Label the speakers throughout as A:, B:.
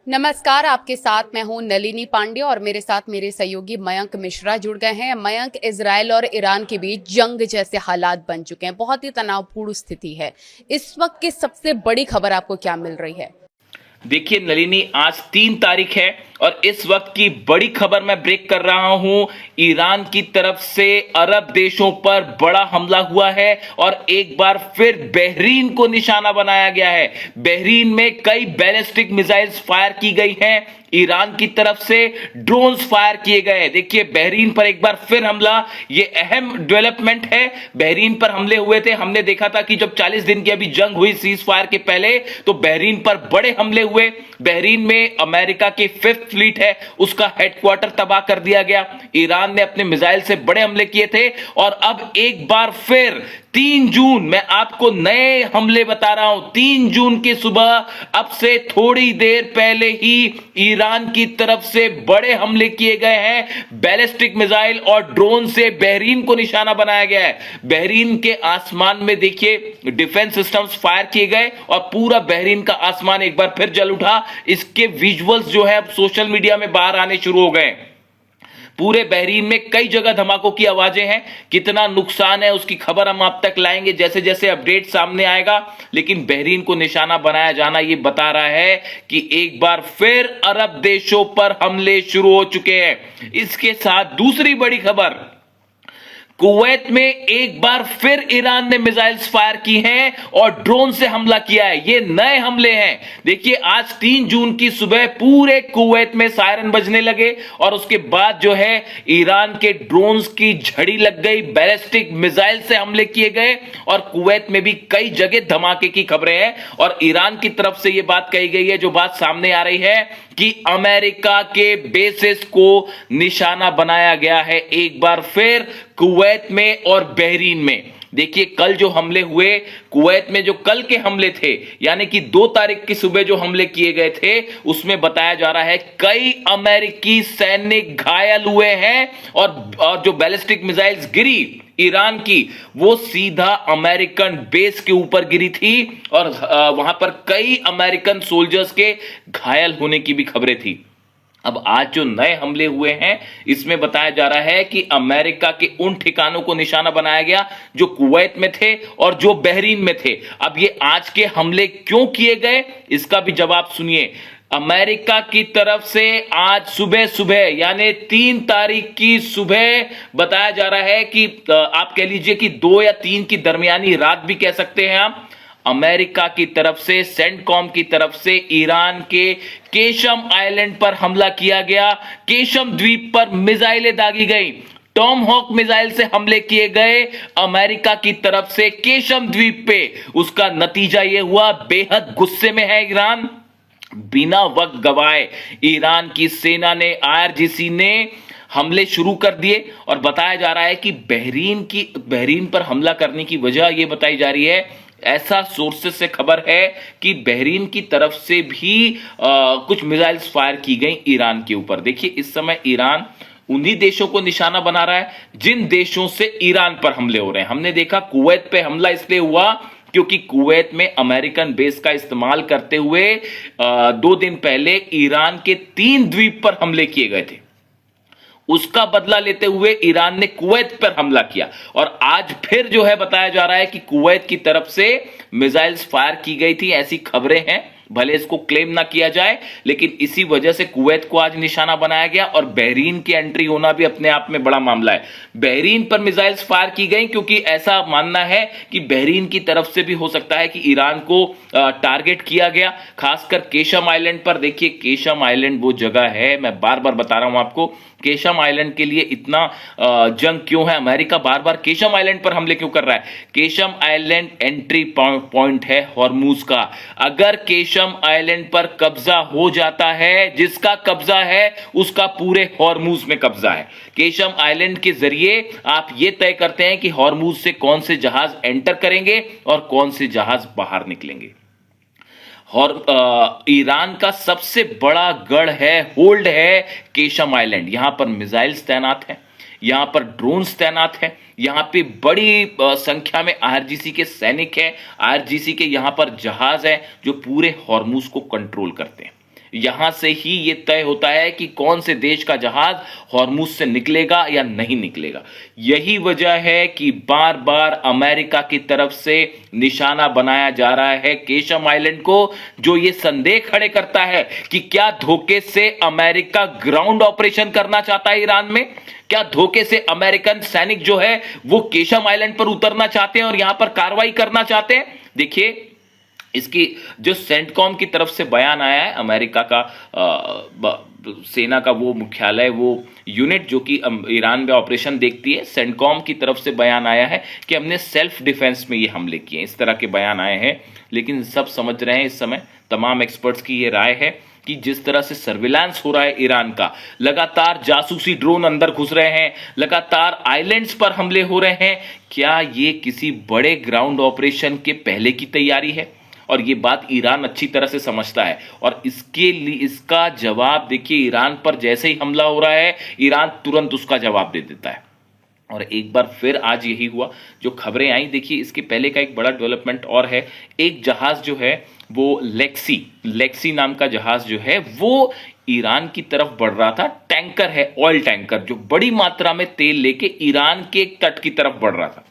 A: नमस्कार, आपके साथ मैं हूं नलिनी पांडे और मेरे साथ मेरे सहयोगी मयंक मिश्रा जुड़ गए हैं। मयंक, इजराइल और ईरान के बीच जंग जैसे हालात बन चुके हैं, बहुत ही तनावपूर्ण स्थिति है। इस वक्त की सबसे बड़ी खबर आपको क्या मिल रही है?
B: देखिए नलिनी, आज 3 तारीख है और इस वक्त की बड़ी खबर मैं ब्रेक कर रहा हूं। ईरान की तरफ से अरब देशों पर बड़ा हमला हुआ है और एक बार फिर बहरीन को निशाना बनाया गया है। बहरीन में कई बैलिस्टिक मिसाइल्स फायर की गई हैं। ईरान की तरफ से ड्रोन्स फायर किए गए। देखिए बहरीन पर एक बार फिर हमला, ये अहम डेवलपमेंट है। बहरीन पर हमले हुए थे, हमने देखा था कि जब 40 दिन की अभी जंग हुई सीज फायर के पहले, तो बहरीन पर बड़े हमले हुए। बहरीन में अमेरिका की 5th फ्लीट है, उसका हेडक्वार्टर तबाह कर दिया गया। ईरान ने अपने मिसाइल से बड़े हमले किए थे और अब एक बार फिर 3 जून, मैं आपको नए हमले बता रहा हूं। 3 जून की सुबह, अब से थोड़ी देर पहले ही ईरान की तरफ से बड़े हमले किए गए हैं। बैलिस्टिक मिसाइल और ड्रोन से बहरीन को निशाना बनाया गया है। बहरीन के आसमान में देखिए डिफेंस सिस्टम्स फायर किए गए और पूरा बहरीन का आसमान एक बार फिर जल उठा। इसके विजुअल्स जो है अब सोशल मीडिया में बाहर आने शुरू हो गए। पूरे बहरीन में कई जगह धमाकों की आवाजें हैं। कितना नुकसान है उसकी खबर हम आप तक लाएंगे जैसे जैसे अपडेट सामने आएगा। लेकिन बहरीन को निशाना बनाया जाना ये बता रहा है कि एक बार फिर अरब देशों पर हमले शुरू हो चुके हैं। इसके साथ दूसरी बड़ी खबर, कुवैत में एक बार फिर ईरान ने मिसाइल्स फायर की हैं और ड्रोन से हमला किया है। ये नए हमले हैं। देखिए आज 3 जून की सुबह पूरे कुवैत में सायरन बजने लगे और उसके बाद जो है ईरान के ड्रोन्स की झड़ी लग गई, बैलिस्टिक मिसाइल से हमले किए गए और कुवैत में भी कई जगह धमाके की खबरें हैं। और ईरान की तरफ से यह बात कही गई है, जो बात सामने आ रही है कि अमेरिका के बेसिस को निशाना बनाया गया है एक बार फिर कुवैत में और बहरीन में। देखिए कल जो हमले हुए कुवैत में, जो कल के हमले थे, यानी कि 2 तारीख की सुबह जो हमले किए गए थे, उसमें बताया जा रहा है कई अमेरिकी सैनिक घायल हुए हैं और जो बैलिस्टिक मिसाइल्स गिरी ईरान की, वो सीधा अमेरिकन बेस के ऊपर गिरी थी और वहां पर कई अमेरिकन सोल्जर्स के घायल होने की भी खबरें थी। अब आज जो नए हमले हुए हैं, इसमें बताया जा रहा है कि अमेरिका के उन ठिकानों को निशाना बनाया गया जो कुवैत में थे और जो बहरीन में थे। अब ये आज के हमले क्यों किए गए, इसका भी जवाब सुनिए। अमेरिका की तरफ से आज सुबह सुबह, यानी 3 तारीख की सुबह, बताया जा रहा है कि आप कह लीजिए कि 2 या 3 की दरमियानी रात भी कह सकते हैं आप, अमेरिका की तरफ से, सेंटकॉम की तरफ से ईरान के केशम आइलैंड पर हमला किया गया। केशम द्वीप पर मिसाइलें दागी गई, टॉम हॉक मिसाइल से हमले किए गए अमेरिका की तरफ से केशम द्वीप पे। उसका नतीजा यह हुआ, बेहद गुस्से में है ईरान। बिना वक्त गवाए ईरान की सेना ने, आईआरजीसी ने हमले शुरू कर दिए और बताया जा रहा है कि बहरीन पर हमला करने की वजह यह बताई जा रही है, ऐसा सोर्सेस से खबर है कि बहरीन की तरफ से भी कुछ मिसाइल्स फायर की गई ईरान के ऊपर। देखिए इस समय ईरान उन्हीं देशों को निशाना बना रहा है जिन देशों से ईरान पर हमले हो रहे हैं। हमने देखा कुवैत पे हमला इसलिए हुआ क्योंकि कुवैत में अमेरिकन बेस का इस्तेमाल करते हुए 2 दिन पहले ईरान के 3 द्वीप पर हमले किए गए थे। उसका बदला लेते हुए ईरान ने कुवैत पर हमला किया और आज फिर जो है बताया जा रहा है कि कुवैत की तरफ से मिसाइल्स फायर की गई थी, ऐसी खबरें हैं। भले इसको क्लेम ना किया जाए, लेकिन इसी वजह से कुवैत को आज निशाना बनाया गया और बहरीन की एंट्री होना भी अपने आप में बड़ा मामला है। बहरीन पर मिसाइल्स फायर की गई क्योंकि ऐसा मानना है कि बहरीन की तरफ से भी हो सकता है कि ईरान को टारगेट किया गया, खासकर केशम आइलैंड पर। देखिए केशम आइलैंड वो जगह है, मैं बार बार बता रहा हूं आपको, केशम आइलैंड के लिए इतना जंग क्यों है, अमेरिका बार बार केशम आइलैंड पर हमले क्यों कर रहा है। केशम आइलैंड एंट्री पॉइंट है हॉर्मूज का। अगर केशम आइलैंड पर कब्जा हो जाता है, जिसका कब्जा है उसका पूरे हॉर्मूज में कब्जा है। केशम आइलैंड के जरिए आप यह तय करते हैं कि हॉर्मूज से कौन से जहाज एंटर करेंगे और कौन से जहाज बाहर निकलेंगे। और ईरान का सबसे बड़ा गढ़ है, होल्ड है केशम आइलैंड। यहां पर मिसाइल्स तैनात हैं, यहां पर ड्रोन्स तैनात हैं, यहां पे बड़ी संख्या में आईआरजीसी के सैनिक हैं, आईआरजीसी के यहां पर जहाज हैं जो पूरे हॉर्मूज को कंट्रोल करते हैं। यहां से ही ये तय होता है कि कौन से देश का जहाज हॉर्मुज से निकलेगा या नहीं निकलेगा। यही वजह है कि बार बार अमेरिका की तरफ से निशाना बनाया जा रहा है केशम आइलैंड को, जो ये संदेह खड़े करता है कि क्या धोखे से अमेरिका ग्राउंड ऑपरेशन करना चाहता है ईरान में, क्या धोखे से अमेरिकन सैनिक जो है वो केशम आइलैंड पर उतरना चाहते हैं और यहां पर कार्रवाई करना चाहते हैं। देखिए, इसकी जो सेंटकॉम की तरफ से बयान आया है, अमेरिका का सेना का वो मुख्यालय, वो यूनिट जो कि ईरान में ऑपरेशन देखती है, सेंटकॉम की तरफ से बयान आया है कि हमने सेल्फ डिफेंस में ये हमले किए, इस तरह के बयान आए हैं। लेकिन सब समझ रहे हैं, इस समय तमाम एक्सपर्ट्स की ये राय है कि जिस तरह से सर्विलांस हो रहा है ईरान का, लगातार जासूसी ड्रोन अंदर घुस रहे हैं, लगातार आइलैंड्स पर हमले हो रहे हैं, क्या ये किसी बड़े ग्राउंड ऑपरेशन के पहले की तैयारी है? और ये बात ईरान अच्छी तरह से समझता है और इसके लिए इसका जवाब देखिए, ईरान पर जैसे ही हमला हो रहा है ईरान तुरंत उसका जवाब दे देता है। और एक बार फिर आज यही हुआ, जो खबरें आई। देखिए, इसके पहले का एक बड़ा डेवलपमेंट और है। एक जहाज जो है वो लेक्सी नाम का जहाज जो है वो ईरान की तरफ बढ़ रहा था। टैंकर है, ऑयल टैंकर, जो बड़ी मात्रा में तेल लेके ईरान के एक तट की तरफ बढ़ रहा था।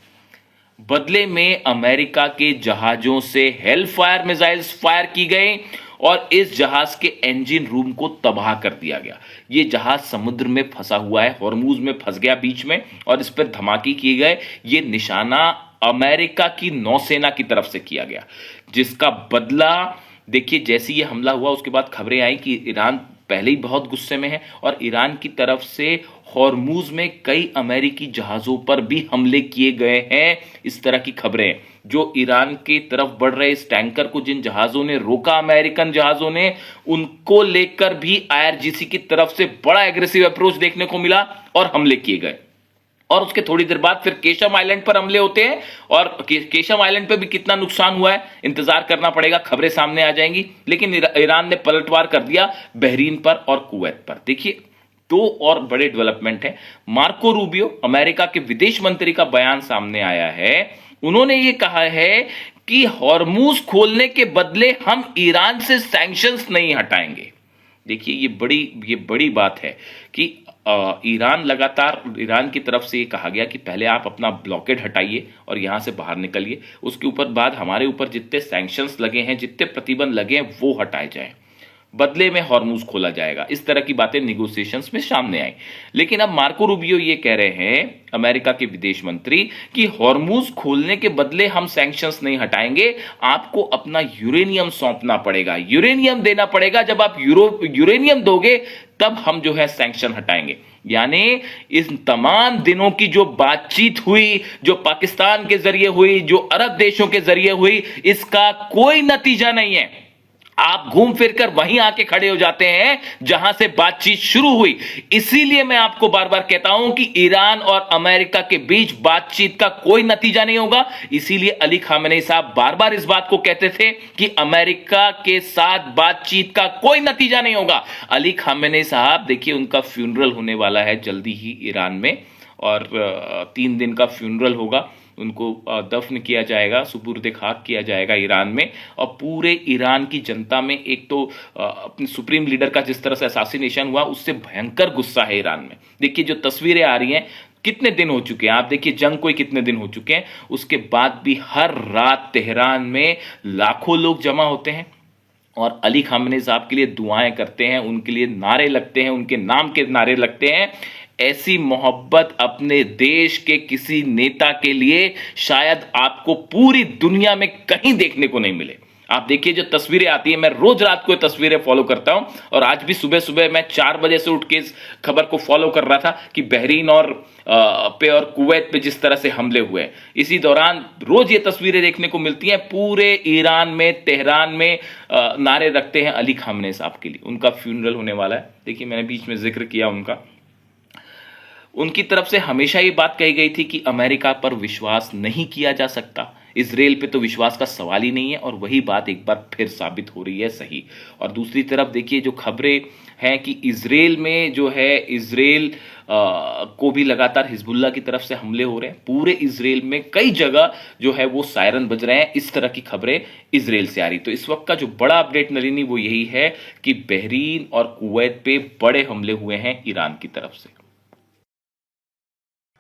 B: बदले में अमेरिका के जहाजों से हेलफायर मिसाइल्स फायर की गई और इस जहाज के इंजन रूम को तबाह कर दिया गया। ये जहाज समुद्र में फंसा हुआ है, हॉर्मुज में फंस गया बीच में, और इस पर धमाके किए गए। ये निशाना अमेरिका की नौसेना की तरफ से किया गया, जिसका बदला देखिए, जैसे ये हमला हुआ उसके बाद खबरें आई कि ईरान पहले ही बहुत गुस्से में है और ईरान की तरफ से हॉर्मुज में कई अमेरिकी जहाजों पर भी हमले किए गए हैं। इस तरह की खबरें, जो ईरान की तरफ बढ़ रहे इस टैंकर को जिन जहाजों ने रोका, अमेरिकन जहाजों ने, उनको लेकर भी आईआरजीसी की तरफ से बड़ा एग्रेसिव अप्रोच देखने को मिला और हमले किए गए। और उसके थोड़ी देर बाद फिर केशम आइलैंड पर हमले होते हैं और केशम आइलैंड पे भी कितना नुकसान हुआ है इंतजार करना पड़ेगा, खबरें सामने आ जाएंगी। लेकिन ईरान ने पलटवार कर दिया बहरीन पर और कुवैत पर। देखिए, दो और बड़े डेवलपमेंट है। मार्को रूबियो, अमेरिका के विदेश मंत्री का बयान सामने आया है। उन्होंने ये कहा है कि हॉर्मुज खोलने के बदले हम ईरान से सैंक्शंस नहीं हटाएंगे। देखिए, ये बड़ी बात है कि ईरान की तरफ से ये कहा गया कि पहले आप अपना ब्लॉकेड हटाइए और यहां से बाहर निकलिए, उसके ऊपर बाद हमारे ऊपर जितने सैंक्शंस लगे हैं, जितने प्रतिबंध लगे हैं, वो हटाए जाएं, बदले में हॉर्मुज खोला जाएगा। इस तरह की बातें निगोशिएशंस में सामने आई। लेकिन अब मार्को रूबियो ये कह रहे हैं, अमेरिका के विदेश मंत्री, कि हॉर्मुज खोलने के बदले हम सैंक्शंस नहीं हटाएंगे, आपको अपना यूरेनियम सौंपना पड़ेगा, यूरेनियम देना पड़ेगा। जब आप यूरेनियम दोगे तब हम जो है सैंक्शन हटाएंगे। यानी इस तमाम दिनों की जो बातचीत हुई, जो पाकिस्तान के जरिए हुई, जो अरब देशों के जरिए हुई, इसका कोई नतीजा नहीं है। आप घूम फिर कर वहीं आके खड़े हो जाते हैं जहां से बातचीत शुरू हुई। इसीलिए मैं आपको बार बार कहता हूं कि ईरान और अमेरिका के बीच बातचीत का कोई नतीजा नहीं होगा। इसीलिए अली खामेनेई साहब बार बार इस बात को कहते थे कि अमेरिका के साथ बातचीत का कोई नतीजा नहीं होगा। अली खामेनेई साहब, देखिए, उनका फ्यूनरल होने वाला है जल्दी ही ईरान में, और 3 दिन का फ्यूनरल होगा। उनको दफन किया जाएगा, सुपुर्द खाक किया जाएगा ईरान में। और पूरे ईरान की जनता में एक तो अपने सुप्रीम लीडर का जिस तरह से असैसिनेशन हुआ, उससे भयंकर गुस्सा है ईरान में। देखिए, जो तस्वीरें आ रही हैं, कितने दिन हो चुके हैं, आप देखिए, जंग को कितने दिन हो चुके हैं, उसके बाद भी हर रात तेहरान में लाखों लोग जमा होते हैं और अली खामेनेई साहब के लिए दुआएं करते हैं, उनके लिए नारे लगते हैं, उनके नाम के नारे लगते हैं। ऐसी मोहब्बत अपने देश के किसी नेता के लिए शायद आपको पूरी दुनिया में कहीं देखने को नहीं मिले। आप देखिए, जो तस्वीरें आती हैं, मैं रोज रात को तस्वीरें फॉलो करता हूं और आज भी सुबह सुबह मैं 4 बजे से उठ के इस खबर को फॉलो कर रहा था कि बहरीन और कुवैत पे जिस तरह से हमले हुए, इसी दौरान रोज ये तस्वीरें देखने को मिलती हैं। पूरे ईरान में, तेहरान में नारे रखते हैं अली खामेनेई साहब के लिए। उनका फ्यूनरल होने वाला है। देखिए, मैंने बीच में जिक्र किया उनकी तरफ से हमेशा ये बात कही गई थी कि अमेरिका पर विश्वास नहीं किया जा सकता। इजराइल पे तो विश्वास का सवाल ही नहीं है और वही बात एक बार फिर साबित हो रही है सही। और दूसरी तरफ देखिए जो खबरें हैं कि इजराइल में जो है इजराइल को भी लगातार हिजबुल्लाह की तरफ से हमले हो रहे हैं। पूरे इजराइल में कई जगह जो है वो सायरन बज रहे हैं। इस तरह की खबरें इजराइल से आ रही। तो इस वक्त का जो बड़ा अपडेट नलिनी वो यही है कि बहरीन और कुवैत पे बड़े हमले हुए हैं ईरान की तरफ से।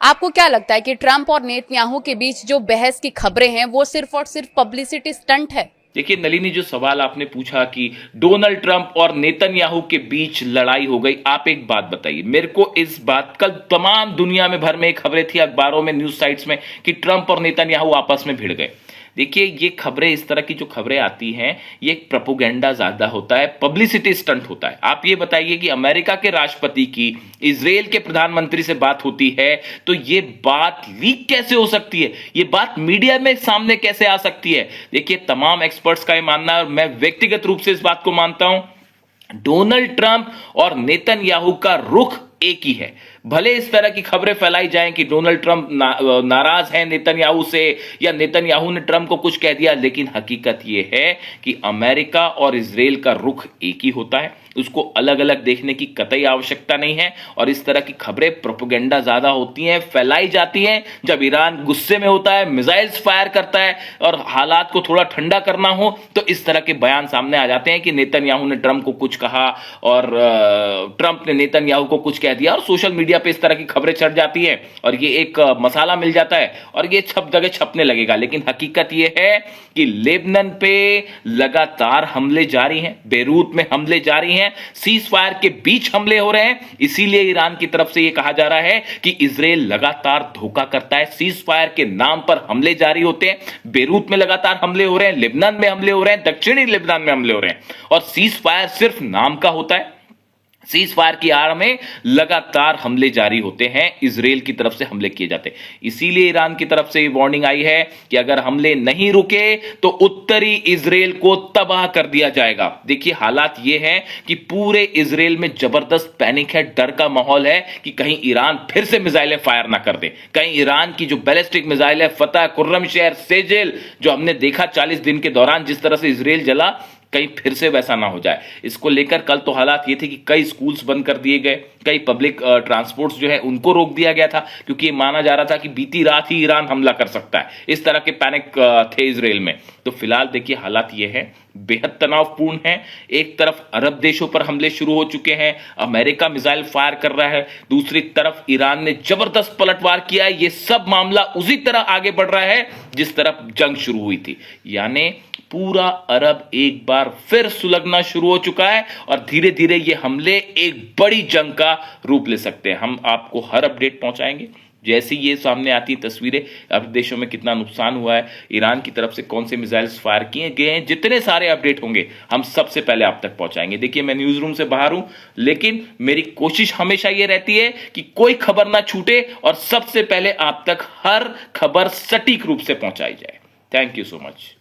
A: आपको क्या लगता है कि ट्रंप और नेतन्याहू के बीच जो बहस की खबरें हैं वो सिर्फ और सिर्फ पब्लिसिटी स्टंट है?
B: देखिए नलिनी, जो सवाल आपने पूछा कि डोनाल्ड ट्रंप और नेतन्याहू के बीच लड़ाई हो गई, आप एक बात बताइए मेरे को इस बात, कल तमाम दुनिया में भर में खबरें थी अखबारों में, न्यूज साइट्स में कि ट्रंप और नेतन्याहू आपस में भिड़ गए। देखिए ये खबरें, इस तरह की जो खबरें आती हैं ये एक प्रोपोगेंडा ज्यादा होता है, पब्लिसिटी स्टंट होता है। आप ये बताइए कि अमेरिका के राष्ट्रपति की इजराइल के प्रधानमंत्री से बात होती है तो ये बात लीक कैसे हो सकती है, ये बात मीडिया में सामने कैसे आ सकती है? देखिए तमाम एक्सपर्ट्स का ये मानना है और मैं व्यक्तिगत रूप से इस बात को मानता हूं, डोनाल्ड ट्रंप और नेतन्याहू का रुख एक ही है। भले इस तरह की खबरें फैलाई जाएं कि डोनाल्ड ट्रंप नाराज है नेतन्याहू से या नेतन्याहू ने ट्रंप को कुछ कह दिया, लेकिन हकीकत यह है कि अमेरिका और इजराइल का रुख एक ही होता है। उसको अलग अलग देखने की कतई आवश्यकता नहीं है। और इस तरह की खबरें प्रोपेगेंडा ज्यादा होती हैं, फैलाई जाती हैं जब ईरान गुस्से में होता है, मिसाइल्स फायर करता है और हालात को थोड़ा ठंडा करना हो तो इस तरह के बयान सामने आ जाते हैं कि नेतन्याहू ने ट्रंप को कुछ कहा और ट्रंप ने नेतन्याहू को कुछ कह दिया और सोशल मीडिया पे इस तरह की खबरें चढ़ जाती है और ये एक मसाला मिल जाता है और ये छप जगह छपने लगेगा। लेकिन हकीकत ये है कि लेबनान पे लगातार हमले जारी हैं, बेरूत में हमले जारी हैं, सीज फायर के बीच हमले हो रहे हैं। इसीलिए ईरान की तरफ से यह कहा जा रहा है कि इजराइल लगातार धोखा करता है, सीज फायर के नाम पर हमले जारी होते हैं। बेरूत में लगातार हमले हो रहे हैं, लेबनान में हमले हो रहे हैं, दक्षिणी लेबनान में हमले हो रहे हैं और सीज फायर सिर्फ नाम का होता है। सीज फायर की आड़ में लगातार हमले जारी होते हैं, इजराइल की तरफ से हमले किए जाते हैं। इसीलिए ईरान की तरफ से वार्निंग आई है कि अगर हमले नहीं रुके तो उत्तरी इजराइल को तबाह कर दिया जाएगा। देखिए हालात ये हैं कि पूरे इजराइल में जबरदस्त पैनिक है, डर का माहौल है कि कहीं ईरान फिर से मिसाइलें फायर ना कर दे, कहीं ईरान की जो बैलिस्टिक मिसाइल है फतह, कुर्रम शहर, सेजेल, जो हमने देखा 40 दिन के दौरान जिस तरह से इजराइल जला, कहीं फिर से वैसा ना हो जाए। इसको लेकर कल तो हालात ये थे कि कई स्कूल्स बंद कर दिए गए, कई पब्लिक ट्रांसपोर्ट्स जो है उनको रोक दिया गया था क्योंकि ये माना जा रहा था कि बीती रात ही ईरान हमला कर सकता है। इस तरह के पैनिक थे इजराइल में। तो फिलहाल देखिए हालात ये है, बेहद तनावपूर्ण है। एक तरफ अरब देशों पर हमले शुरू हो चुके हैं, अमेरिका मिसाइल फायर कर रहा है, दूसरी तरफ ईरान ने जबरदस्त पलटवार किया है। ये सब मामला उसी तरह आगे बढ़ रहा है जिस तरफ जंग शुरू हुई थी, यानी पूरा अरब एक बार फिर सुलगना शुरू हो चुका है और धीरे धीरे ये हमले एक बड़ी जंग का रूप ले सकते हैं। हम आपको हर अपडेट पहुंचाएंगे जैसे ये सामने आती तस्वीरें, अरब देशों में कितना नुकसान हुआ है, ईरान की तरफ से कौन से मिसाइल्स फायर किए गए हैं, जितने सारे अपडेट होंगे हम सबसे पहले आप तक पहुंचाएंगे। देखिए मैं न्यूज रूम से बाहर हूं, लेकिन मेरी कोशिश हमेशा ये रहती है कि कोई खबर ना छूटे और सबसे पहले आप तक हर खबर सटीक रूप से पहुंचाई जाए। Thank you so much.